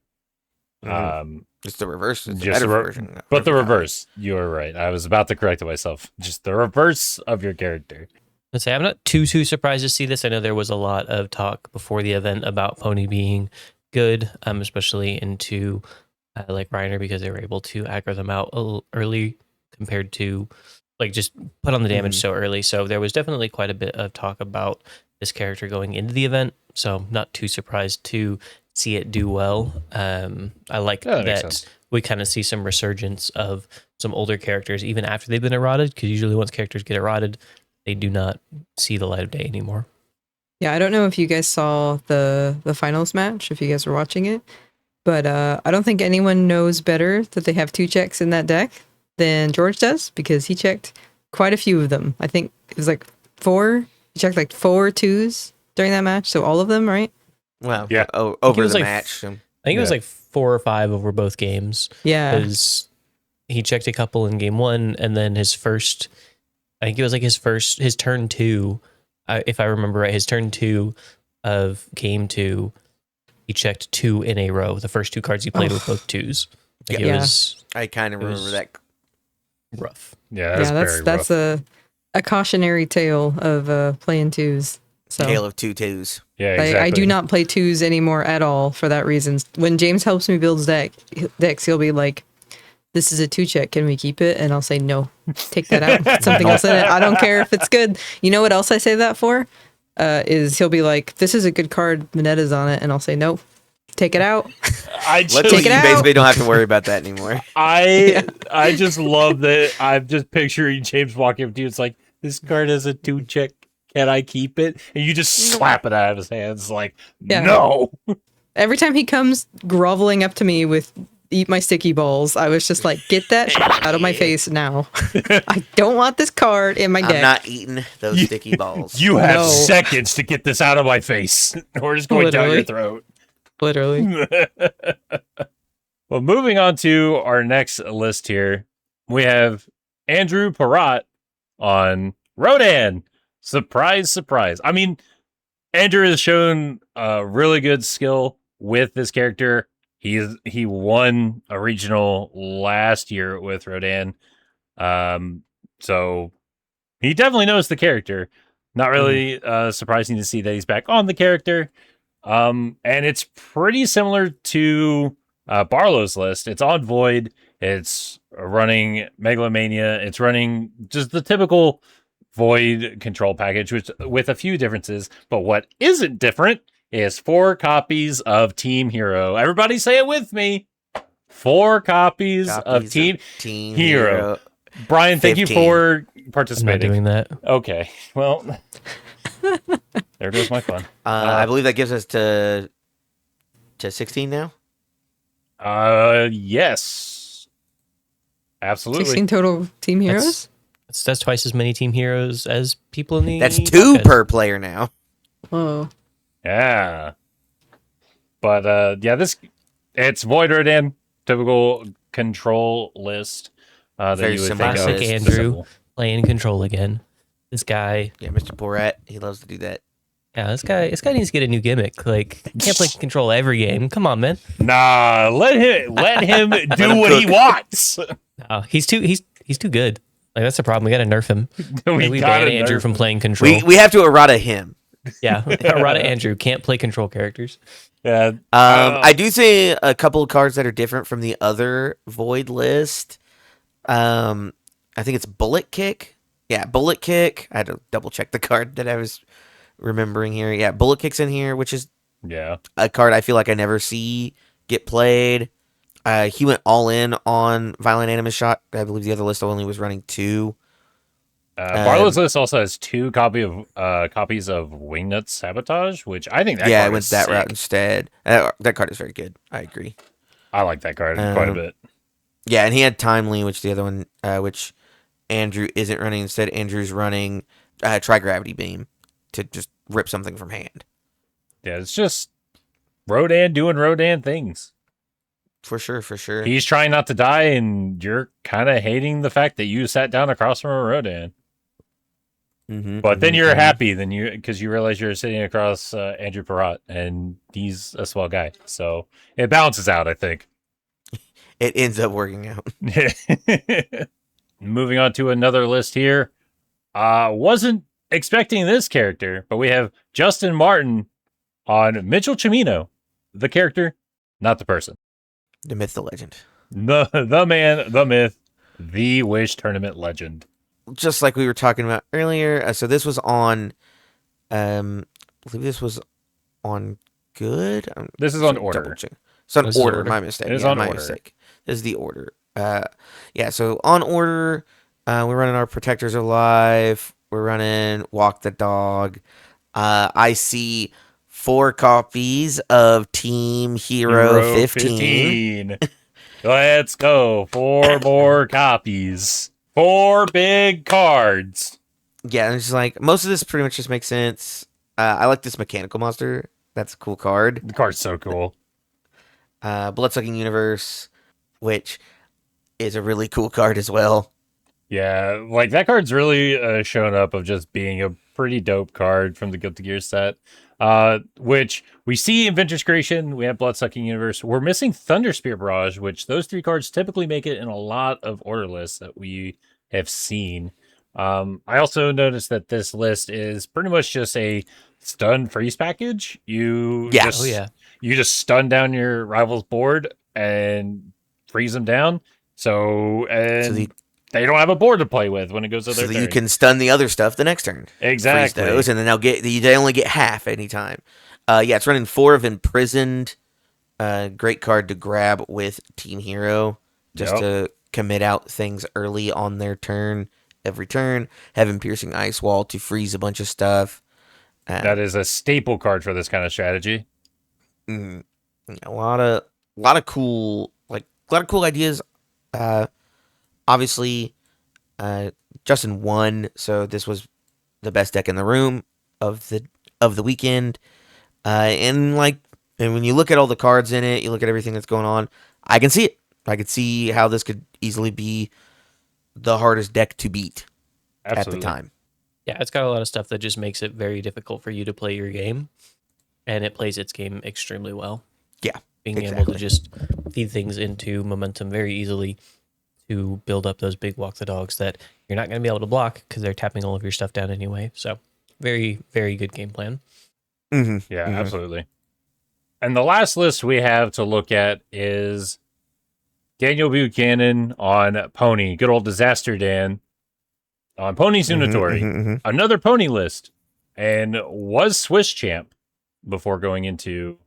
Just the reverse. It's Just a better the version. But the reverse. You were right. I was about to correct myself. Just the reverse of your character. Let's say I'm not too surprised to see this. I know there was a lot of talk before the event about Pony being good, especially into like Reiner, because they were able to aggro them out a little early compared to like just put on the damage so early. So there was definitely quite a bit of talk about this character going into the event. So not too surprised to see it do well. I like Yeah, that makes that sense. we kind of see some resurgence of some older characters even after they've been eroded, because usually once characters get eroded, they do not see the light of day anymore. Yeah, I don't know if you guys saw the finals match, if you guys were watching it, but I don't think anyone knows better that they have 2 checks in that deck than George does, because he checked quite a few of them. I think it was like 4. He checked like 4 2s during that match, so all of them, right? Well, Yeah. over was the like match. I think it was Yeah. like 4 or 5 over both games. Yeah. Because he checked a couple in game 1, and then his first, I think it was like his turn 2, if I remember right, his turn 2 of game 2, he checked 2 in a row. The first 2 cards he played with both 2s. Like Yeah. it was I kind of remember was- that. rough. Yeah, Yeah, very that's rough. a cautionary tale of playing 2s. So Tale of two twos. Yeah, exactly. I do not play 2s anymore at all for that reason. When James helps me build decks, he'll be like, "This is a 2 check. Can we keep it?" And I'll say, "No, take that out. Put something else in it. I don't care if it's good." You know what else I say that for? Is he'll be like, "This is a good card. Minetta's on it," and I'll say, "No, take it out." I just, Luckily, Take it you out. basically don't have to worry about that anymore. I just love that. I'm just picturing James walking up to you. It's like, this card has a 2 check. Can I keep it? And you just slap it out of his hands. Like, Yeah. no. Every time he comes groveling up to me with "eat my sticky balls," I was just like, "Get that shit out of my face now. I don't want this card in my I'm deck." not eating those sticky balls. You have No. seconds to get this out of my face, or it's going down your Literally. throat. Literally. Well, moving on to our next list here, we have Andrew Porat on Rodan. Surprise, surprise. I mean, Andrew has shown a really good skill with this character. He won a regional last year with Rodan. So he definitely knows the character. Not really surprising to see that he's back on the character. And it's pretty similar to Barlow's list. It's on Void. It's running Megalomania. It's running just the typical Void control package, which with a few differences. But what isn't different is 4 copies of Team Hero. Everybody say it with me. 4 copies of Team Hero. Bryan, thank you 15. for I'm not participating. doing that. Okay, well, there goes my fun. I believe that gives us to 16 now. Yes, absolutely. 16 total team heroes? That's twice as many team heroes as people in the. That's 2 podcast. per player now. Whoa. Yeah, but yeah, it's Void Rodan, typical control list that Very you would similar. think of. Classic It's Andrew Simple. playing control again. This guy, Yeah, Mr. Porat, he loves to do that. yeah, this guy needs to get a new gimmick. Like, he can't play control every game. Come on, man. Nah, let him do him what he cook. wants. No, he's too good. Like, that's the problem. We got to nerf him. We gotta ban Andrew nerf from him. playing control. We have to errata him. Yeah, Rada Andrew can't play control characters. Yeah, I do say a couple of cards that are different from the other Void list. I think it's Bullet Kick. Yeah, Bullet Kick. I had to double check the card that I was remembering here. Yeah, Bullet Kick's in here, which is yeah. a card I feel like I never see get played. He went all in on Violent Animus Shot. I believe the other list only was running 2. Barlow's list also has 2 copies of Wingnut Sabotage, which I think that Yeah, I card went is that sick. route instead. That card is very good. I agree. I like that card quite a bit. Yeah, and he had Timely, which the other one, which Andrew isn't running. Instead, Andrew's running Tri-Gravity Beam to just rip something from hand. Yeah, it's just Rodan doing Rodan things. For sure, for sure. He's trying not to die, and you're kind of hating the fact that you sat down across from a Rodan. But then you're happy, because you realize you're sitting across Andrew Porat, and he's a swell guy. So it balances out, I think. It ends up working out. Moving on to another list here. Wasn't expecting this character, but we have Justin Martin on Mitchell Cimino. The character, not the person. The myth, the legend. The man, the myth, the Wish Tournament legend. Just like we were talking about earlier. So this was on, I believe this was on good. This is on Double order. check. It's on This is order. order. My mistake. It is Yeah, on my order. mistake. This is the order. Yeah. So on order, we're running our Protectors Alive. We're running Walk the Dog. I see 4 copies of Team Hero 15. Let's go. 4 more copies. 4 big cards. Yeah, it's just like most of this pretty much just makes sense. I like this mechanical monster. That's a cool card. The card's so cool. Bloodsucking Universe, which is a really cool card as well. Yeah, like that card's really shown up of just being a pretty dope card from the Guilty Gear set. Which we see in Vintage Creation, we have Bloodsucking Universe. We're missing Thunder Spear Barrage, which those 3 cards typically make it in a lot of order lists that we have seen. I also noticed that this list is pretty much just a stun freeze package. You just stun down your rival's board and freeze them down. They don't have a board to play with when it goes to their So that turn. you can stun the other stuff the next turn. Exactly. Freeze those, and then they only get half anytime. Yeah, it's running 4 of Imprisoned. Great card to grab with Team Hero just to commit out things early on their turn. Every turn, Heaven Piercing Ice Wall to freeze a bunch of stuff. That is a staple card for this kind of strategy. A lot of cool ideas. Obviously, Justin won, so this was the best deck in the room of the weekend. And when you look at all the cards in it, you look at everything that's going on, I can see it. I could see how this could easily be the hardest deck to beat at the time. Yeah, it's got a lot of stuff that just makes it very difficult for you to play your game, and it plays its game extremely well. Yeah, being able to just feed things into momentum very easily to build up those big walk the dogs that you're not going to be able to block because they're tapping all of your stuff down anyway. So very, very good game plan. Mm-hmm. Yeah, absolutely. And the last list we have to look at is Daniel Buchanan on Pony. Good old Disaster Dan on Pony Tsunotori. Another Pony list. And was Swiss champ before going into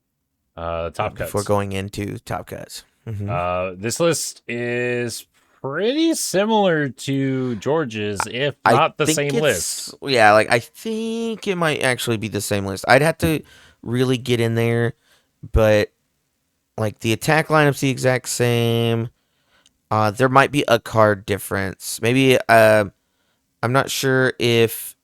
Top Cuts. Before going into Top Cuts. This list is pretty similar to George's, if not the same list. Yeah, I think it might actually be the same list. I'd have to really get in there, but the attack lineup's the exact same. There might be a card difference. Maybe I'm not sure if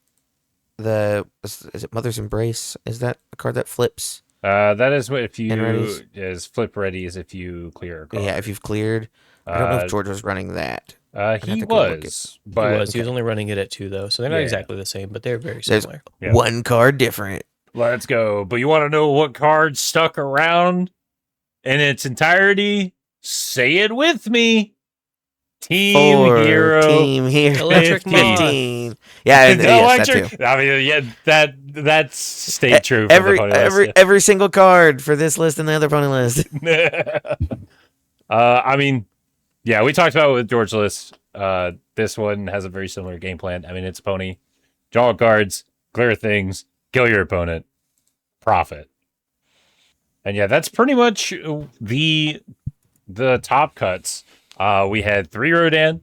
is it Mother's Embrace? Is that a card that flips? That is what is flip ready is if you clear a card. Yeah, if you've cleared. I don't know if George was running that. He was. He was only running it at 2 though, so they're not exactly the same, but they're very similar. One card different. Let's go. But you want to know what card stuck around in its entirety? Say it with me. Team Hero. Electric 15. Yeah, electric. That too. I mean, that's stayed true. For every single card for this list and the other pony list. I mean, yeah, we talked about it with George's list. This one has a very similar game plan. I mean, it's Pony, draw cards, clear things, kill your opponent, profit. And yeah, that's pretty much the top cuts. We had 3 Rodan,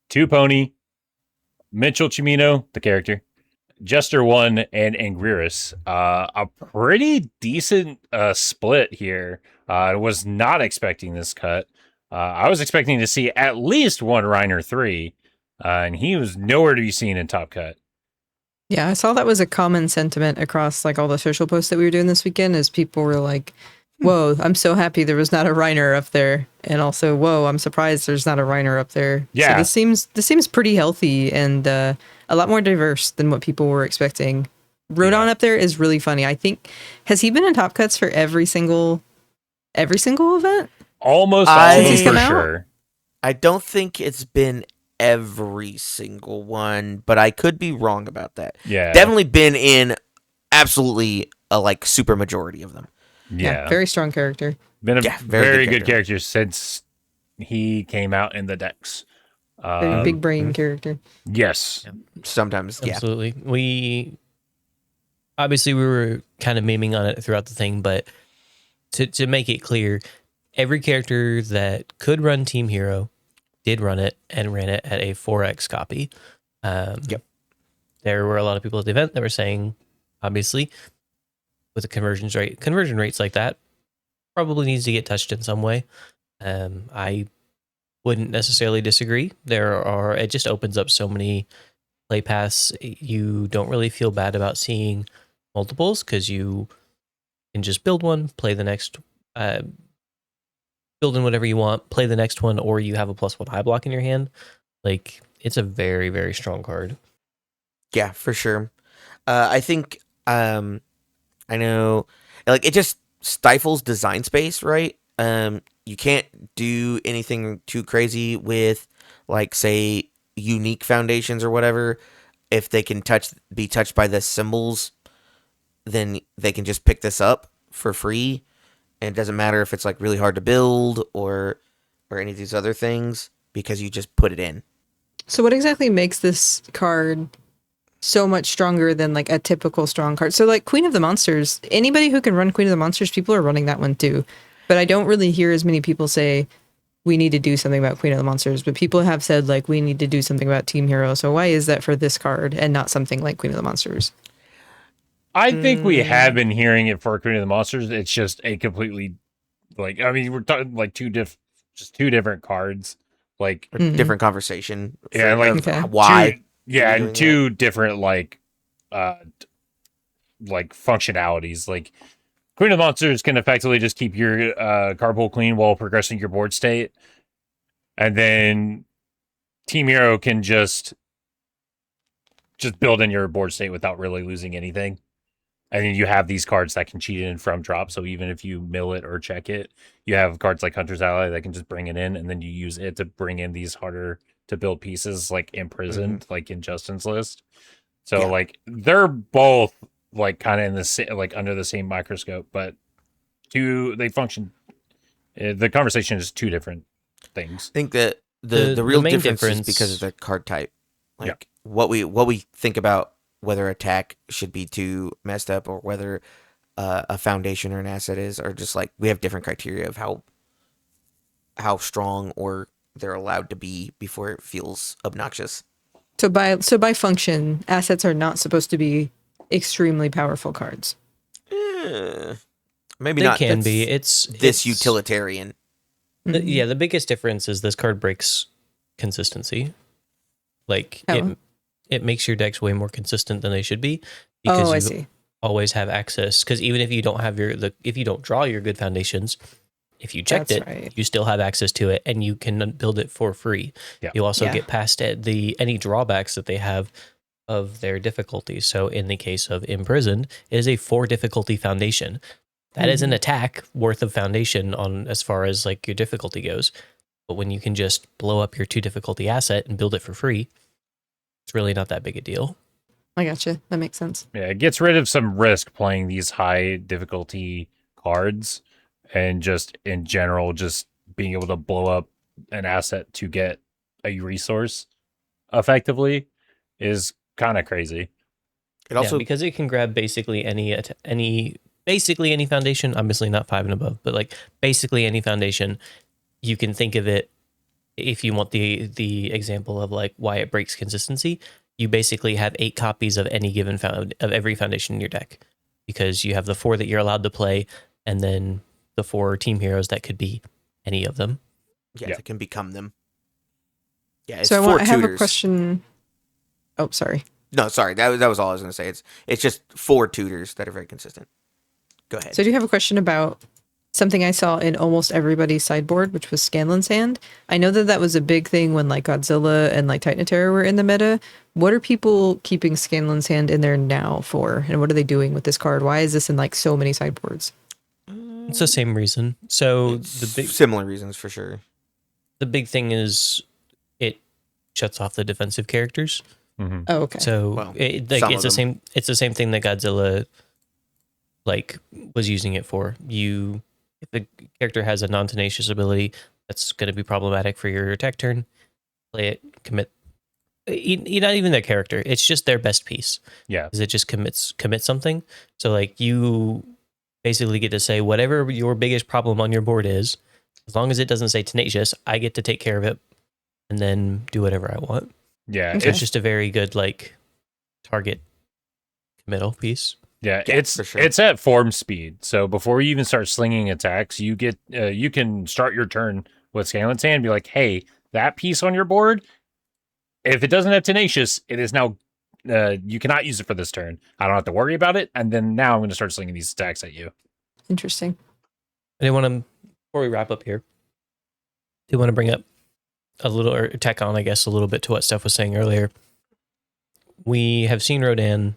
2 Pony, Mitchell Cimino, the character, Jester 1, and Anguirus. A pretty decent split here. I was not expecting this cut. I was expecting to see at least 1 Reiner 3, and he was nowhere to be seen in Top Cut. Yeah, I saw that was a common sentiment across all the social posts that we were doing this weekend, as people were like, whoa, I'm so happy there was not a Reiner up there. And also, whoa, I'm surprised there's not a Reiner up there. Yeah. So this seems pretty healthy and a lot more diverse than what people were expecting. Rodan up there is really funny. I think, has he been in Top Cuts for every single event? Almost all of them for out? sure. I don't think it's been every single one, but I could be wrong about that. Yeah. Definitely been in absolutely a super majority of them. Yeah. Very strong character. Been a very good character. character since he came out in the decks. Very big brain character. Yes. Sometimes, yeah. Absolutely. obviously we were kind of memeing on it throughout the thing, but to make it clear, every character that could run Team Hero did run it and ran it at a 4x copy. Yep. There were a lot of people at the event that were saying, obviously, with the conversion rates like that, probably needs to get touched in some way. I wouldn't necessarily disagree. It just opens up so many play paths. You don't really feel bad about seeing multiples because you can just build one, play the next, build in whatever you want, play the next one, or you have a +1 high block in your hand. Like, it's a very, very strong card. Yeah, for sure. I think I know, like, it just stifles design space, right? You can't do anything too crazy with, like, say, unique foundations or whatever. If they can be touched by the symbols, then they can just pick this up for free. And it doesn't matter if it's like really hard to build or any of these other things because you just put it in. So what exactly makes this card so much stronger than like a typical strong card? So like Queen of the Monsters, anybody who can run Queen of the Monsters, people are running that one too. But I don't really hear as many people say we need to do something about Queen of the Monsters, but people have said like we need to do something about Team Hero. So why is that for this card and not something like Queen of the Monsters? I think we have been hearing it for Queen of the Monsters. It's just a completely, like, I mean, we're talking like two different cards, like Different conversation. Yeah, like, Okay. Why? and two different like functionalities. Like Queen of the Monsters can effectively just keep your card pool clean while progressing your board state, and then Team Hero can just build in your board state without really losing anything. And then you have these cards that can cheat in from drop. So even if you mill it or check it, you have cards like Hunter's Ally that can just bring it in, and then you use it to bring in these harder to build pieces like Imprisoned, like in Justin's list. So Yeah. like they're both like kind of in the like under the same microscope, but they function. The conversation is two different things. I think that the real main difference is because of the card type. Like what we think about whether a tack should be too messed up or whether a foundation or an asset is, or just like we have different criteria of how strong or they're allowed to be before it feels obnoxious. So by function, assets are not supposed to be extremely powerful cards. Maybe They not. can That's be. It's utilitarian. The biggest difference is this card breaks consistency. Like it makes your decks way more consistent than they should be because I you see. always have access. Because even if you don't have if you don't draw your good foundations, if you checked That's it, right. you still have access to it, and you can build it for free. Yeah. You also Yeah. get past any drawbacks that they have of their difficulty. So in the case of Imprisoned, it is a 4 difficulty foundation. That is an attack worth of foundation on as far as like your difficulty goes. But when you can just blow up your 2 difficulty asset and build it for free, it's really not that big a deal. I gotcha. That makes sense. Yeah, it gets rid of some risk playing these high difficulty cards, and just in general, just being able to blow up an asset to get a resource effectively is kind of crazy. It also because it can grab basically any foundation, obviously not 5 and above, but like basically any foundation. You can think of it, if you want the example of like why it breaks consistency, you basically have 8 copies of any given of every foundation in your deck, because you have the 4 that you're allowed to play, and then the 4 team heroes that could be any of them. yeah, it can become them. Yeah, it's So 4 I have a tutors. question. Oh, sorry. No, sorry, that was all I was going to say. It's just 4 tutors that are very consistent. Go ahead. So I do have a question about something I saw in almost everybody's sideboard, which was Scanlan's Hand. I know that was a big thing when like Godzilla and like Titan of Terror were in the meta. What are people keeping Scanlan's Hand in there now for? And what are they doing with this card? Why is this in like so many sideboards? It's the same reason. So Similar reasons for sure. The big thing is it shuts off the defensive characters. Mm-hmm. Oh, okay. So it's the same thing that Godzilla like was using it for. If the character has a non-tenacious ability that's going to be problematic for your attack turn, play it, commit not even their character. It's just their best piece. Yeah. Because it just commits something. So like you basically get to say whatever your biggest problem on your board is, as long as it doesn't say tenacious, I get to take care of it and then do whatever I want. Yeah. Okay. It's just a very good like target committal piece. Yeah, Yeah, it's for sure. it's at form speed. So before you even start slinging attacks, you get you can start your turn with Scanlan's Hand and be like, "Hey, that piece on your board, if it doesn't have tenacious, it is now you cannot use it for this turn. I don't have to worry about it. And then now I'm going to start slinging these attacks at you." Interesting. I want to, before we wrap up here, do want to bring up a little, or tack on, I guess, a little bit to what Steph was saying earlier. We have seen Rodan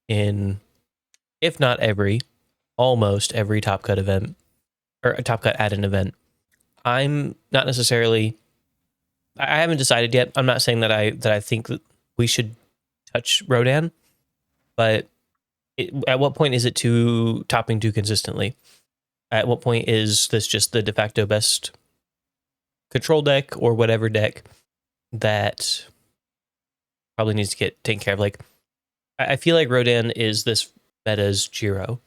in, if not every, almost every Top Cut event, or a Top Cut at an event. I'm not necessarily, I haven't decided yet. I'm not saying that I think that we should touch Rodan, but at what point is it topping too consistently? At what point is this just the de facto best control deck or whatever deck that probably needs to get taken care of? Like, I feel like Rodan is this meta's Jiro,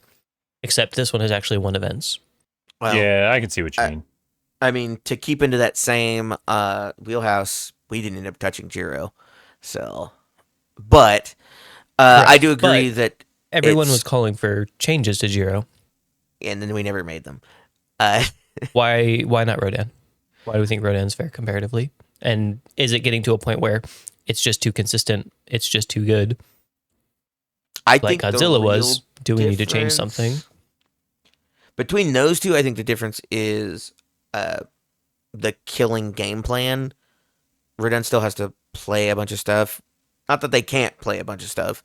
except this one has actually won events. Well, Yeah, I can see what you mean. I mean, to keep into that same wheelhouse, we didn't end up touching Jiro. So, but I do agree But that everyone it's- was calling for changes to Jiro. and then we never made them. Why not Rodan? Why do we think Rodan's fair comparatively? And is it getting to a point where it's just too consistent? It's just too good, I like think the Godzilla was. real Do we need to change difference something? between those two? I think the difference is the killing game plan. Rodan still has to play a bunch of stuff. Not that they can't play a bunch of stuff,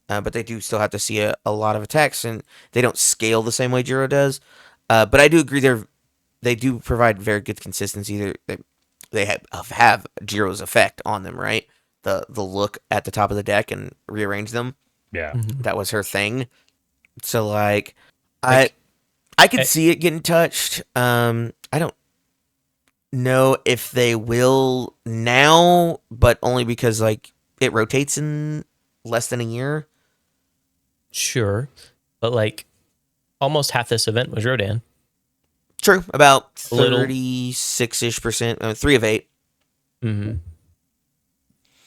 but they do still have to see a lot of attacks, and they don't scale the same way Jiro does. But I do agree they do provide very good consistency. They have Jiro's effect on them, right? The look at the top of the deck and rearrange them. Yeah. Mhm. That was her thing. So like I could see it getting touched. I don't know if they will now, but only because like it rotates in less than a year. Sure, but like almost half this event was Rodan. True, about A little. 36-ish%, 3 of 8. Mm-hmm.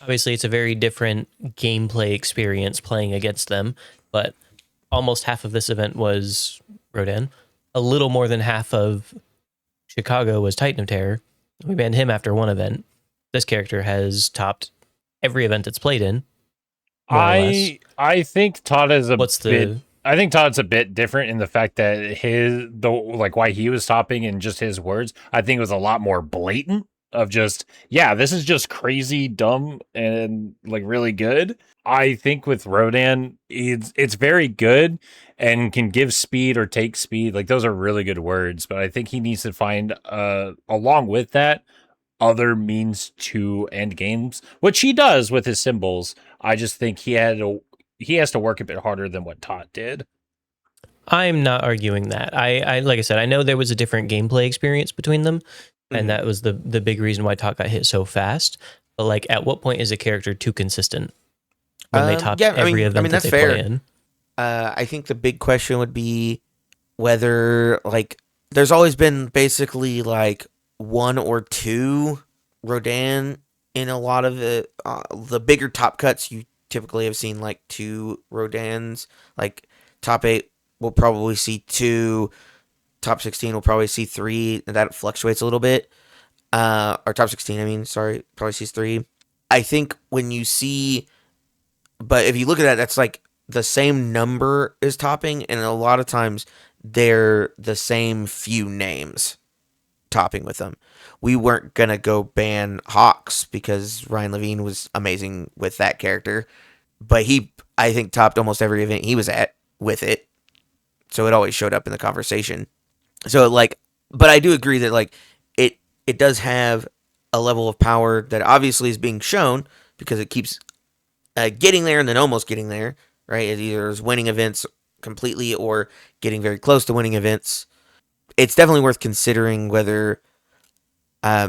Obviously, it's a very different gameplay experience playing against them, but almost half of this event was Rodan. A little more than half of Chicago was Titan of Terror. We banned him after one event. This character has topped every event it's played in. More or less. I think Todd is a What's bit. the I think Todd's a bit different in the fact that why he was topping and just his words, I think it was a lot more blatant of just, yeah, this is just crazy dumb and like really good. I think with Rodan, it's very good and can give speed or take speed. Like those are really good words, but I think he needs to find along with that other means to end games, which he does with his symbols. I just think he has to work a bit harder than what Todd did. I'm not arguing that. I like I said, I know there was a different gameplay experience between them, and that was the big reason why Todd got hit so fast. But like, at what point is a character too consistent when they top every event that that's they fair. play in? I think the big question would be whether like there's always been basically like one or two Rodan in a lot of the bigger top cuts. You typically have seen like 2 Rodans. Like top 8 will probably see 2. Top 16 will probably see 3. And that fluctuates a little bit. Or top 16, I mean, sorry, probably sees 3. I think when you see, but if you look at that, that's like the same number is topping, and a lot of times they're the same few names topping with them. We weren't gonna go ban Hawks because Ryan Levine was amazing with that character, but he, I think, topped almost every event he was at with it, so it always showed up in the conversation. So like, but I do agree that like it does have a level of power that obviously is being shown because it keeps getting there and then almost getting there, right? It either is winning events completely or getting very close to winning events. It's definitely worth considering whether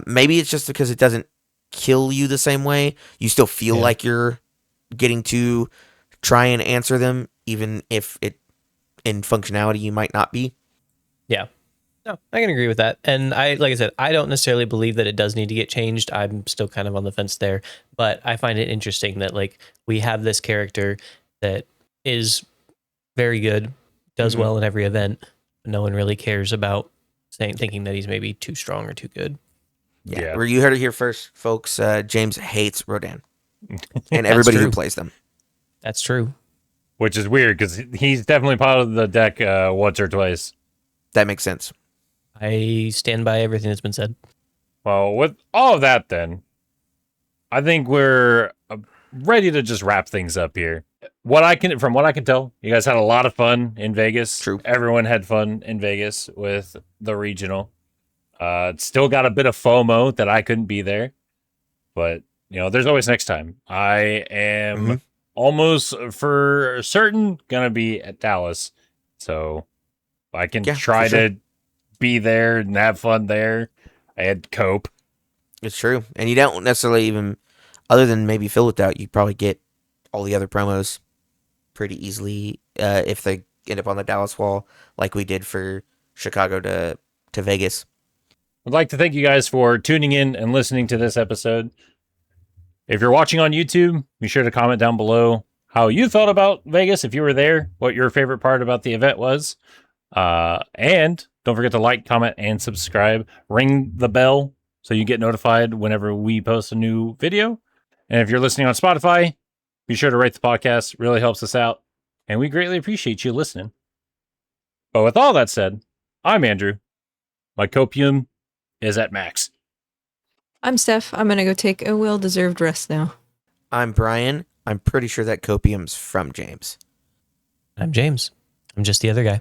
maybe it's just because it doesn't kill you the same way. You still feel like you're getting to try and answer them, even if it in functionality you might not be. Yeah. No, I can agree with that. And like I said, I don't necessarily believe that it does need to get changed. I'm still kind of on the fence there, but I find it interesting that like we have this character that is very good, does well in every event, but no one really cares about thinking that he's maybe too strong or too good. Yeah. Where you heard it here first, folks. James hates Rodan and everybody who plays them. That's true. Which is weird because he's definitely part of the deck once or twice. That makes sense. I stand by everything that's been said. Well, with all of that, then, I think we're ready to just wrap things up here. From what I can tell, you guys had a lot of fun in Vegas. True. Everyone had fun in Vegas with the regional. Still got a bit of FOMO that I couldn't be there, but there's always next time. I am almost for certain gonna be at Dallas, so I can try to be there and have fun there. I had to cope. It's true. And you don't necessarily even, other than maybe Fill Without, you probably get all the other promos pretty easily if they end up on the Dallas wall like we did for Chicago to Vegas. I'd like to thank you guys for tuning in and listening to this episode. If you're watching on YouTube, be sure to comment down below how you thought about Vegas, if you were there, what your favorite part about the event was. And don't forget to like, comment, and subscribe. Ring the bell so you get notified whenever we post a new video. And if you're listening on Spotify, be sure to rate the podcast. It really helps us out. And we greatly appreciate you listening. But with all that said, I'm Andrew. My copium is at max. I'm Steph. I'm going to go take a well-deserved rest now. I'm Bryan. I'm pretty sure that copium's from James. I'm James. I'm just the other guy.